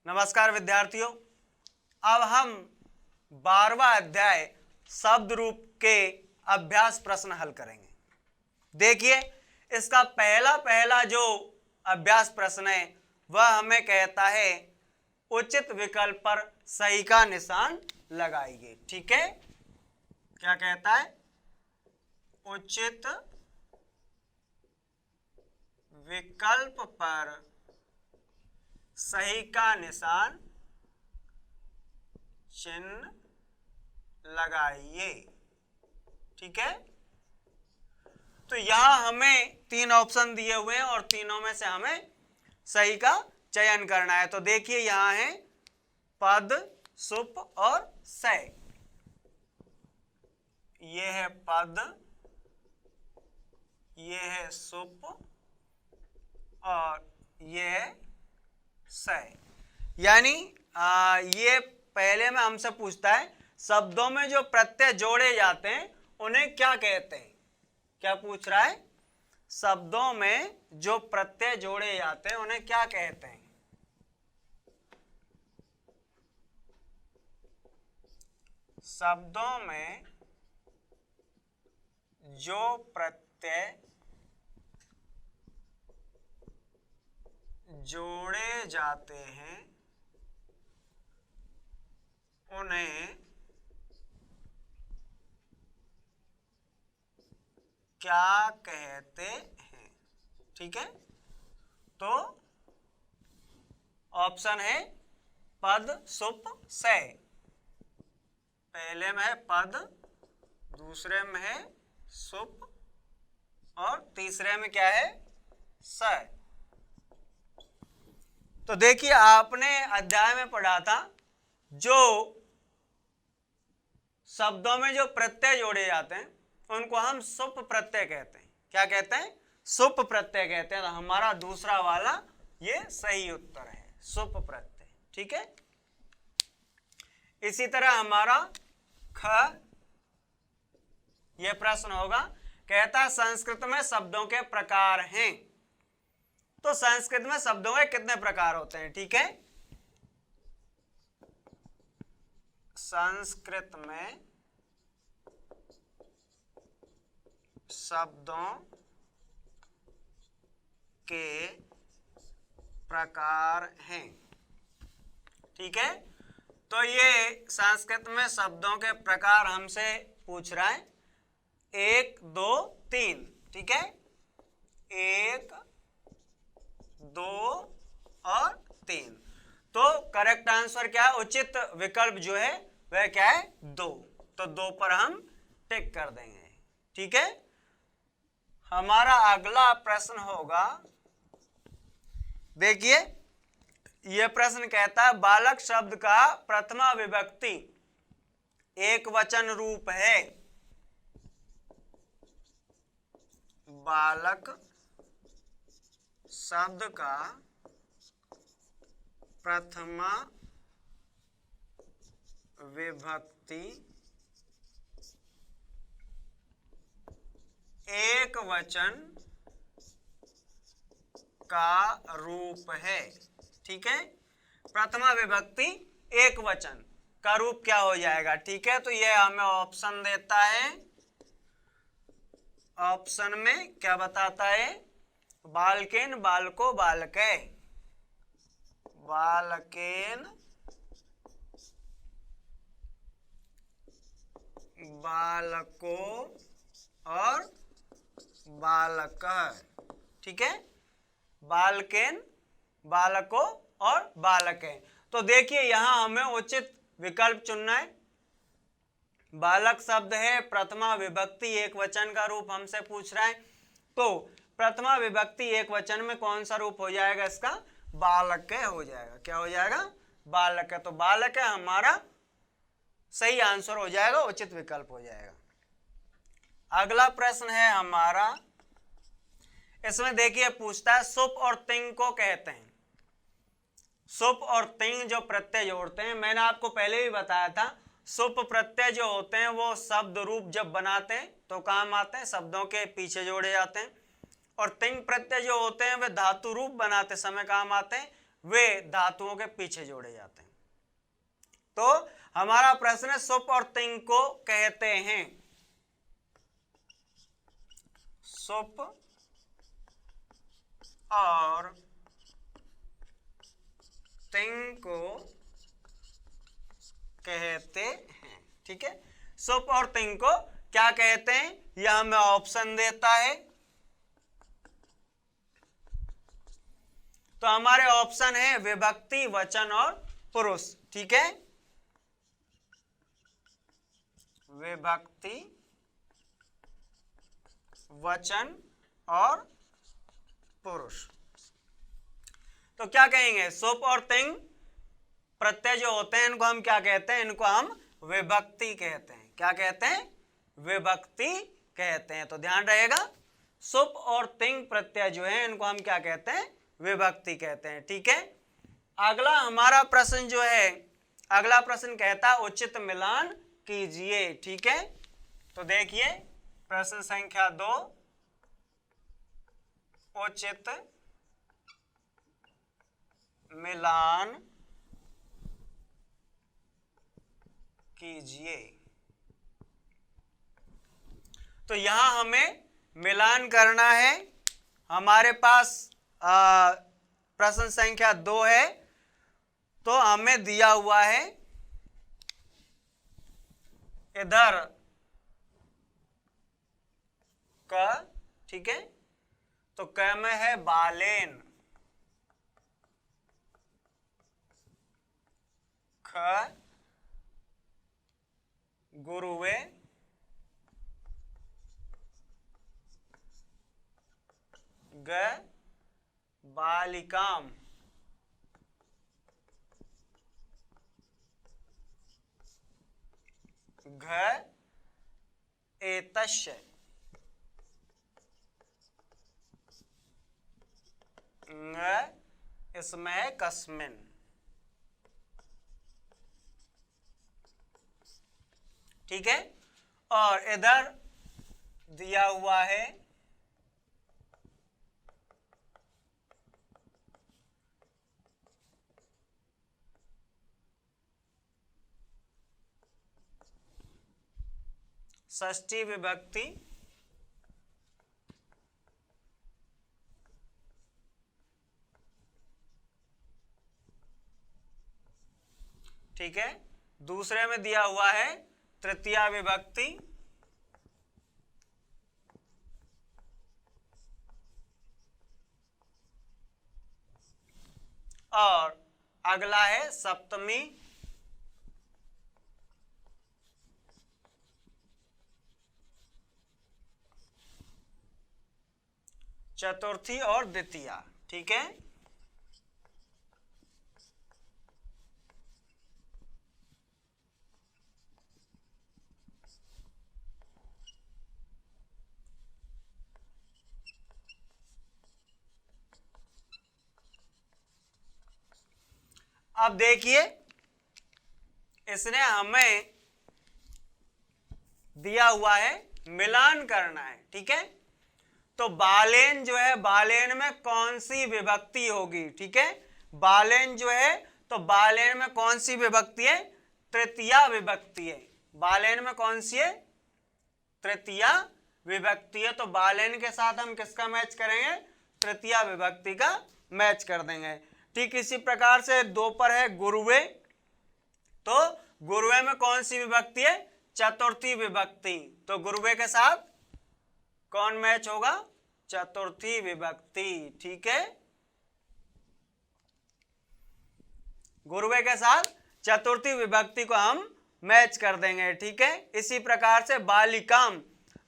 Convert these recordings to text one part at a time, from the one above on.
नमस्कार विद्यार्थियों, अब हम 12वां अध्याय शब्द रूप के अभ्यास प्रश्न हल करेंगे। देखिए, इसका पहला जो अभ्यास प्रश्न है वह हमें कहता है उचित विकल्प पर सही का निशान लगाइए। ठीक है, क्या कहता है? उचित विकल्प पर सही का निशान चिन्ह लगाइए। ठीक है, तो यहां हमें 3 ऑप्शन दिए हुए हैं और तीनों में से हमें सही का चयन करना है। तो देखिए, यहां है पद, सुप और सय। ये है पद, ये है सुप और ये है सय। यानी ये पहले में हमसे पूछता है शब्दों में जो प्रत्यय जोड़े जाते हैं उन्हें क्या कहते हैं। क्या पूछ रहा है? शब्दों में जो प्रत्यय जोड़े जाते हैं उन्हें क्या कहते हैं। शब्दों में जो प्रत्यय जोड़े जाते हैं उन्हें क्या कहते हैं। ठीक है, तो ऑप्शन है पद, सुप, सय। पहले में है पद, दूसरे में है सुप और तीसरे में क्या है? सय। तो देखिए, आपने अध्याय में पढ़ा था जो शब्दों में जो प्रत्यय जोड़े जाते हैं उनको हम सुप प्रत्यय कहते हैं। क्या कहते हैं? सुप प्रत्यय कहते हैं। तो हमारा दूसरा वाला ये सही उत्तर है, सुप प्रत्यय। ठीक है, इसी तरह हमारा ख ये प्रश्न होगा, कहता है संस्कृत में शब्दों के प्रकार हैं। तो संस्कृत में शब्दों के कितने प्रकार होते हैं? ठीक है, संस्कृत में शब्दों के प्रकार हैं। ठीक है, तो ये संस्कृत में शब्दों के प्रकार हमसे पूछ रहा है 1, 2, 3। ठीक है, 1, 2 और 3। तो करेक्ट आंसर क्या है? उचित विकल्प जो है वह क्या है? 2। तो 2 पर हम टिक कर देंगे। ठीक है, हमारा अगला प्रश्न होगा, देखिए यह प्रश्न कहता है बालक शब्द का प्रथमा विभक्ति एक वचन रूप है। बालक शब्द का प्रथमा विभक्ति एक वचन का रूप है। ठीक है, प्रथमा विभक्ति एक वचन का रूप क्या हो जाएगा? ठीक है, तो यह हमें ऑप्शन देता है। ऑप्शन में क्या बताता है? बालकेन, बालको, बालकै। बालकेन, बालको और बालकः। ठीक है, बालकेन, बालको और बालकै। तो देखिए, यहां हमें उचित विकल्प चुनना है। बालक शब्द है, प्रथमा विभक्ति एक वचन का रूप हमसे पूछ रहा है। तो प्रथमा विभक्ति एक वचन में कौन सा रूप हो जाएगा? इसका बालकै हो जाएगा। क्या हो जाएगा? बालकै। तो बालकै हमारा सही आंसर हो जाएगा, उचित विकल्प हो जाएगा। अगला प्रश्न है हमारा, इसमें देखिए पूछता है सुप और तिंग को कहते हैं। सुप और तिंग जो प्रत्यय जोड़ते हैं, मैंने आपको पहले भी बताया था, सुप प्रत्यय जो होते हैं वो शब्द रूप जब बनाते हैं तो काम आते हैं, शब्दों के पीछे जोड़े जाते हैं। और तिंग प्रत्यय जो होते हैं वे धातु रूप बनाते समय काम आते हैं। वे धातुओं के पीछे जोड़े जाते हैं। तो हमारा प्रश्न है सुप और तिंग को कहते हैं, सुप और तिंग को कहते हैं। ठीक है, सुप और तिंग को क्या कहते हैं, यह हमें ऑप्शन देता है। तो हमारे ऑप्शन है विभक्ति, वचन और पुरुष। ठीक है, विभक्ति, वचन और पुरुष। तो क्या कहेंगे, सुप और तिंग प्रत्यय जो होते हैं इनको हम क्या कहते हैं, इनको हम विभक्ति कहते हैं। क्या कहते हैं, विभक्ति कहते हैं। तो ध्यान रहेगा, सुप और तिंग प्रत्यय जो है इनको हम क्या कहते हैं, विभक्ति कहते हैं। ठीक है, अगला हमारा प्रश्न जो है, अगला प्रश्न कहता है उचित मिलान कीजिए। ठीक है, तो देखिए प्रश्न संख्या 2, उचित मिलान कीजिए। तो यहां हमें मिलान करना है। हमारे पास प्रश्न संख्या 2 है, तो हमें दिया हुआ है इधर क, ठीक है, तो क में है बालेन, ख गुरुवे, ग बालिकाम, घ एतस्य, ङ इसमें है कस्मिन। ठीक है, और इधर दिया हुआ है षष्ठी विभक्ति, ठीक है, दूसरे में दिया हुआ है तृतीया विभक्ति, और अगला है सप्तमी, चतुर्थी और द्वितीया। ठीक है, अब देखिए इसने हमें दिया हुआ है मिलान करना है। ठीक है, तो बालेन जो है, बालेन में कौन सी विभक्ति होगी। ठीक है, बालेन जो है, तो बालेन में कौन सी विभक्ति है, तृतीया विभक्ति है। बालेन में कौन सी है, तृतीया विभक्ति है। तो बालेन के साथ हम किसका मैच करेंगे, तृतीया विभक्ति का मैच कर देंगे। ठीक इसी प्रकार से 2 पर है गुरुवे, तो गुरुवे में कौन सी विभक्ति है, चतुर्थी विभक्ति। तो गुरुवे के साथ कौन मैच होगा, चतुर्थी विभक्ति। ठीक है, गुरुवे के साथ चतुर्थी विभक्ति को हम मैच कर देंगे। ठीक है, इसी प्रकार से बालिकाम,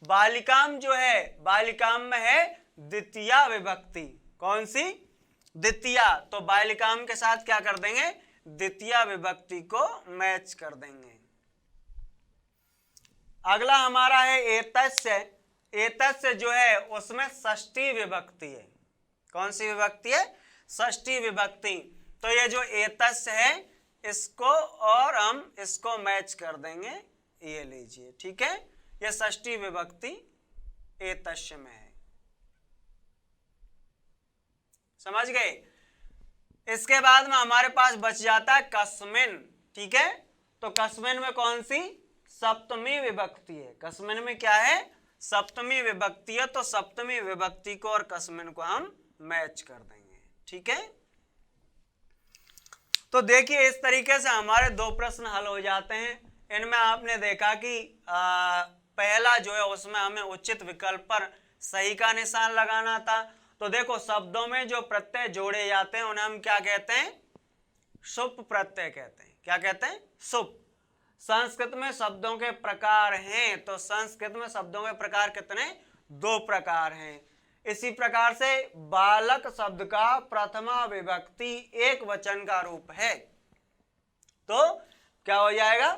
बालिकाम जो है, बालिकाम में है द्वितीया विभक्ति। कौन सी, द्वितीया। तो बालिकाम के साथ क्या कर देंगे, द्वितीया विभक्ति को मैच कर देंगे। अगला हमारा है एतस्य। एतस्य जो है उसमें षष्ठी विभक्ति है। कौन सी विभक्ति है, षष्ठी विभक्ति। तो ये जो एतस्य है इसको और हम इसको मैच कर देंगे, ये लीजिए। ठीक है, ये षष्ठी विभक्ति एतस्य में है। समझ गए। इसके बाद में हमारे पास बच जाता है कस्मिन। ठीक है, तो कस्मिन में कौन सी? सप्तमी विभक्ति है। कस्मिन में क्या है? सप्तमी विभक्ति है। तो सप्तमी विभक्ति को और कस्मिन को हम मैच कर देंगे। ठीक है, तो देखिए इस तरीके से हमारे दो प्रश्न हल हो जाते हैं। इनमें आपने देखा कि पहला जो है उसमें हमें उचित विकल्प पर सही का निशान लगाना था। तो देखो शब्दों में जो प्रत्यय जोड़े जाते हैं उन्हें हम क्या कहते हैं? सुप प्रत्यय कहते हैं। क्या कहते हैं? सुप। संस्कृत में शब्दों के प्रकार हैं, तो संस्कृत में शब्दों के प्रकार कितने? 2 प्रकार हैं। इसी प्रकार से बालक शब्द का प्रथमा विभक्ति एक वचन का रूप है, तो क्या हो जाएगा?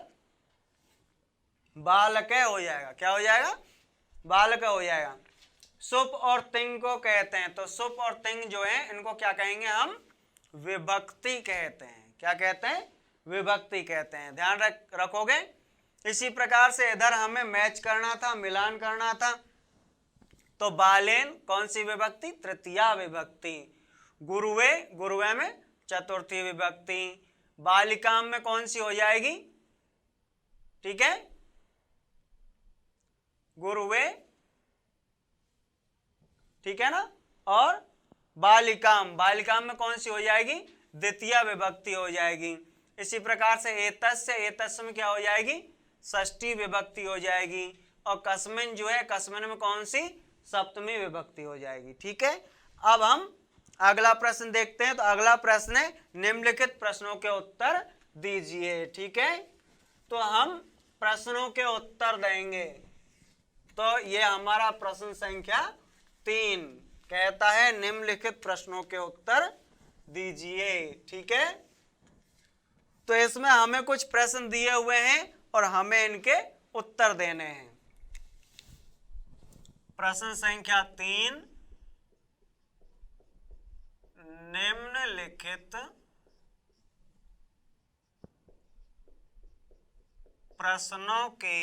बालक हो जाएगा। क्या हो जाएगा? बालक हो जाएगा। सुप और तिंग को कहते हैं, तो सुप और तिंग जो है इनको क्या कहेंगे हम? विभक्ति कहते हैं। क्या कहते हैं? विभक्ति कहते हैं। ध्यान रखोगे। इसी प्रकार से इधर हमें मैच करना था, मिलान करना था। तो बालेन कौन सी विभक्ति? तृतीया विभक्ति। गुरुवे, गुरुवे में चतुर्थी विभक्ति। बालिकाम में कौन सी हो जाएगी? ठीक है, गुरुवे। ठीक है ना। और बालिकाम, बालिकाम में कौन सी हो जाएगी? द्वितीय विभक्ति हो जाएगी। इसी प्रकार से एतस्य, एतस्य में क्या हो जाएगी? षष्ठी विभक्ति हो जाएगी। और कस्मिन जो है, कस्मिन में कौन सी? सप्तमी विभक्ति हो जाएगी। ठीक है, अब हम अगला प्रश्न देखते हैं। तो अगला प्रश्न है निम्नलिखित प्रश्नों के उत्तर दीजिए। ठीक है, तो हम प्रश्नों के उत्तर देंगे। तो ये हमारा प्रश्न संख्या 3 कहता है निम्नलिखित प्रश्नों के उत्तर दीजिए। ठीक है, तो इसमें हमें कुछ प्रश्न दिए हुए हैं और हमें इनके उत्तर देने हैं। प्रश्न संख्या 3, निम्नलिखित प्रश्नों के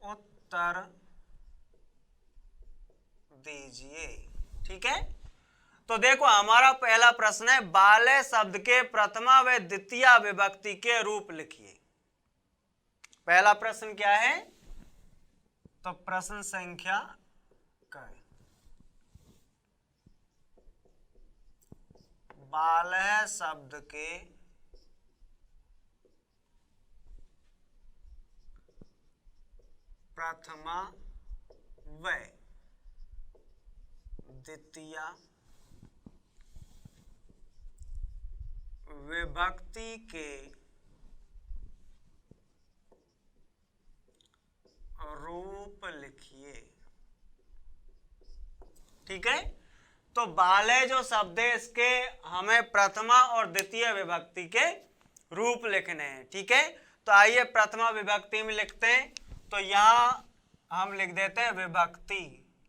उत्तर दीजिए। ठीक है, तो देखो हमारा पहला प्रश्न है बाले शब्द के प्रथमा व द्वितीय विभक्ति के रूप लिखिए। पहला प्रश्न क्या है? तो प्रश्न संख्या बालह शब्द के प्रथमा व द्वितीय विभक्ति के रूप लिखिए। ठीक है, तो बाले जो शब्द है इसके हमें प्रथमा और द्वितीय विभक्ति के रूप लिखने हैं। ठीक है, तो आइए प्रथमा विभक्ति में लिखते हैं। तो यहां हम लिख देते हैं विभक्ति।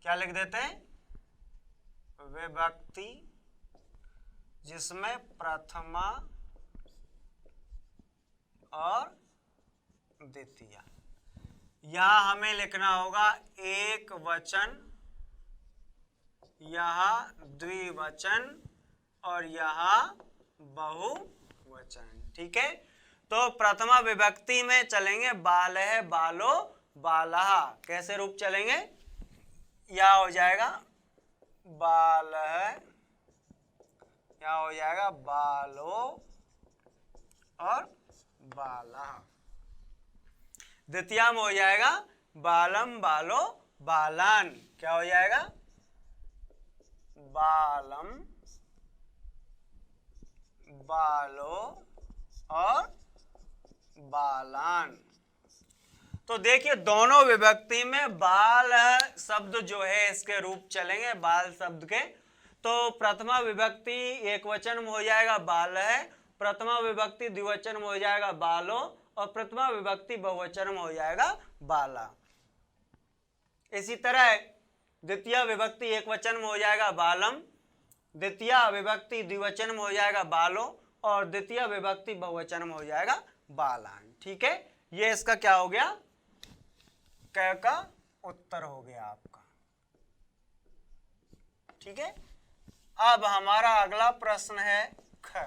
क्या लिख देते हैं? विभक्ति, जिसमें प्रथमा और द्वितीय। यहां हमें लिखना होगा एक वचन, यहाँ द्विवचन और यहाँ बहुवचन। ठीक है, तो प्रथमा विभक्ति में चलेंगे बालह, बालो, बालहा। कैसे रूप चलेंगे? यह हो जाएगा बालह, यह हो जाएगा बालो और बालहा। द्वितीय में हो जाएगा बालम, बालो, बालान। क्या हो जाएगा? बालम, बालो और बालान। तो देखिए दोनों विभक्ति में बाल शब्द जो है इसके रूप चलेंगे बाल शब्द के। तो प्रथमा विभक्ति एक वचन में हो जाएगा बाल है, प्रथमा विभक्ति द्विवचन में हो जाएगा बालो और प्रथमा विभक्ति बहुवचन में हो जाएगा बाला। इसी तरह द्वितीय विभक्ति एक वचन में हो जाएगा बालम, द्वितीय विभक्ति द्विवचन में हो जाएगा बालो और द्वितीय विभक्ति बहुवचन में हो जाएगा बालान। ठीक है, ये इसका क्या हो गया? क का उत्तर हो गया आपका। ठीक है। अब हमारा अगला प्रश्न है ख।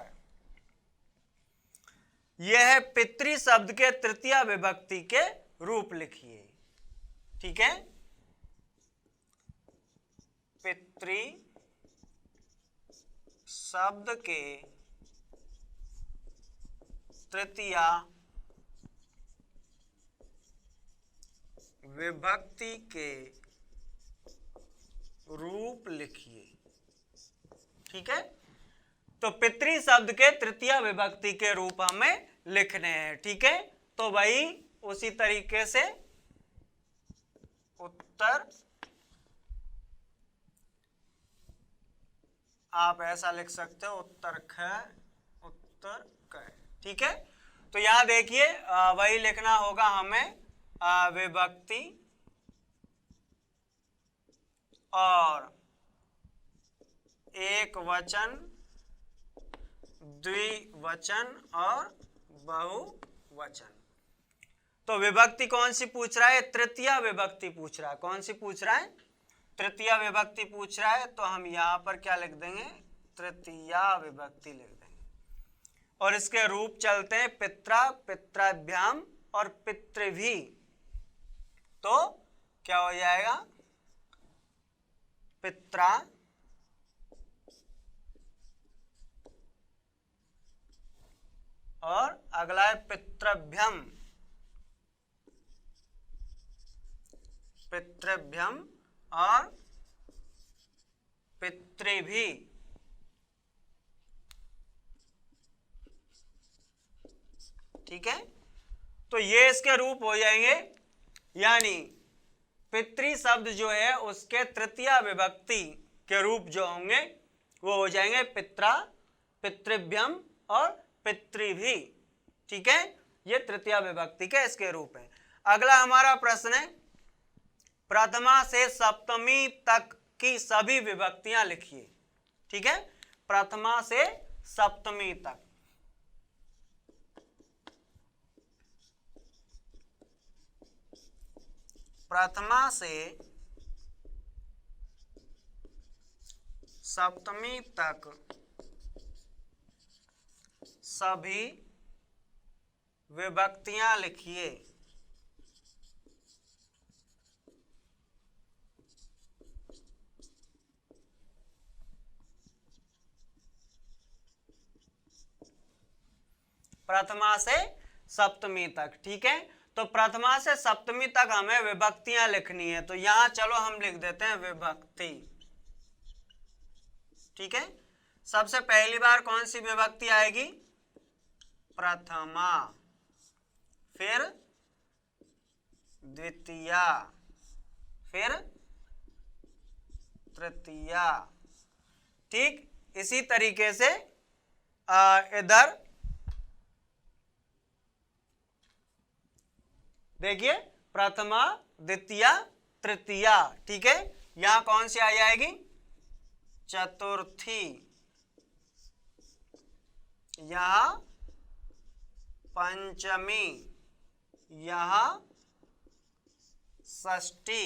यह है पितृ शब्द के तृतीय विभक्ति के रूप लिखिए। ठीक है, पितृ शब्द के तृतीय विभक्ति के रूप लिखिए। ठीक है, तो पितृ शब्द के तृतीय विभक्ति के रूप हमें लिखने हैं। ठीक है, तो वही उसी तरीके से उत्तर आप ऐसा लिख सकते हो, उत्तर ख उत्तर क। ठीक है, तो यहां देखिए वही लिखना होगा हमें, विभक्ति और एक वचन, द्विवचन और बहुवचन। तो विभक्ति कौन सी पूछ रहा है? तृतीय विभक्ति पूछ रहा है। कौन सी पूछ रहा है? तृतीय विभक्ति पूछ रहा है। तो हम यहां पर क्या लिख देंगे? तृतीय विभक्ति लिख देंगे। और इसके रूप चलते हैं पित्रा, पित्राभ्याम और पितृभी। तो क्या हो जाएगा? पित्रा और अगला है पितृभ्यम, पितृभ्यम और पितृभी। ठीक है, तो ये इसके रूप हो जाएंगे। यानी पितृ शब्द जो है उसके तृतीय विभक्ति के रूप जो होंगे वो हो जाएंगे पित्रा, पितृभ्यम और पितृभी। ठीक है, ये तृतीय विभक्ति के इसके रूप है। अगला हमारा प्रश्न है, प्रथमा से सप्तमी तक की सभी विभक्तियां लिखिए। ठीक है, प्रथमा से सप्तमी तक। प्रथमा से सप्तमी तक सभी विभक्तियां लिखिए। प्रथमा से सप्तमी तक। ठीक है, तो प्रथमा से सप्तमी तक हमें विभक्तियां लिखनी है। तो यहां चलो हम लिख देते हैं विभक्ति। ठीक है, सबसे पहली बार कौन सी विभक्ति आएगी? प्रथमा, फिर द्वितीया, फिर तृतीया। ठीक, इसी तरीके से इधर देखिए, प्रथमा, द्वितीया, तृतीया। ठीक है, यहां कौन सी आ जाएगी? चतुर्थी, यहां पंचमी, यहां षष्ठी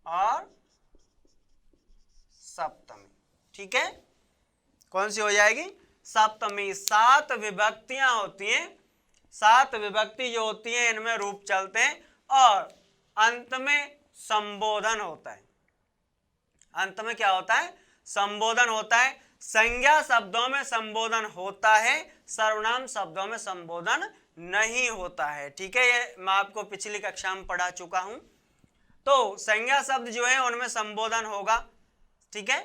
और सप्तमी। ठीक है, कौन सी हो जाएगी? सप्तमी। 7 विभक्तियां होती हैं। 7 विभक्ति जो होती हैं इनमें रूप चलते हैं और अंत में संबोधन होता है। अंत में क्या होता है? संबोधन होता है। संज्ञा शब्दों में संबोधन होता है, सर्वनाम शब्दों में संबोधन नहीं होता है। ठीक है, ये मैं आपको पिछली कक्षा में पढ़ा चुका हूं। तो संज्ञा शब्द जो है उनमें संबोधन होगा। ठीक है,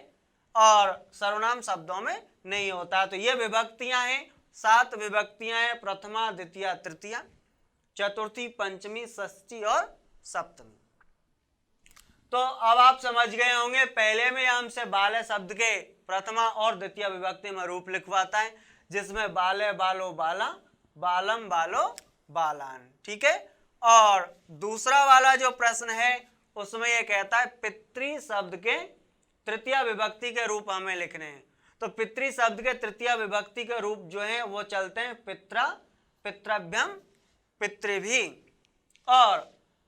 और सर्वनाम शब्दों में नहीं होता। तो ये विभक्तियां हैं, 7 विभक्तियां हैं। प्रथमा, द्वितीया, तृतीया, चतुर्थी, पंचमी, षष्ठी और सप्तमी। तो अब आप समझ गए होंगे, पहले में हमसे बाले शब्द के प्रथमा और द्वितीय विभक्ति में रूप लिखवाता है, जिसमें बाले, बालो, बाला, बालम, बालो, बालान। ठीक है, और दूसरा वाला जो प्रश्न है उसमें यह कहता है पितृ शब्द के तृतीय विभक्ति के रूप हमें लिखने हैं। तो पितृ शब्द के तृतीय विभक्ति के रूप जो हैं वो चलते हैं पित्रा, पितृभ्यम, पितृभी। और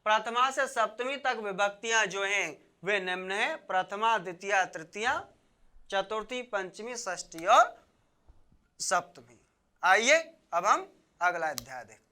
प्रथमा से सप्तमी तक विभक्तियां जो हैं वे निम्न है: प्रथमा, द्वितीया, तृतीया, चतुर्थी, पंचमी, षष्ठी और सप्तमी। आइए अब हम अगला अध्याय देखते हैं।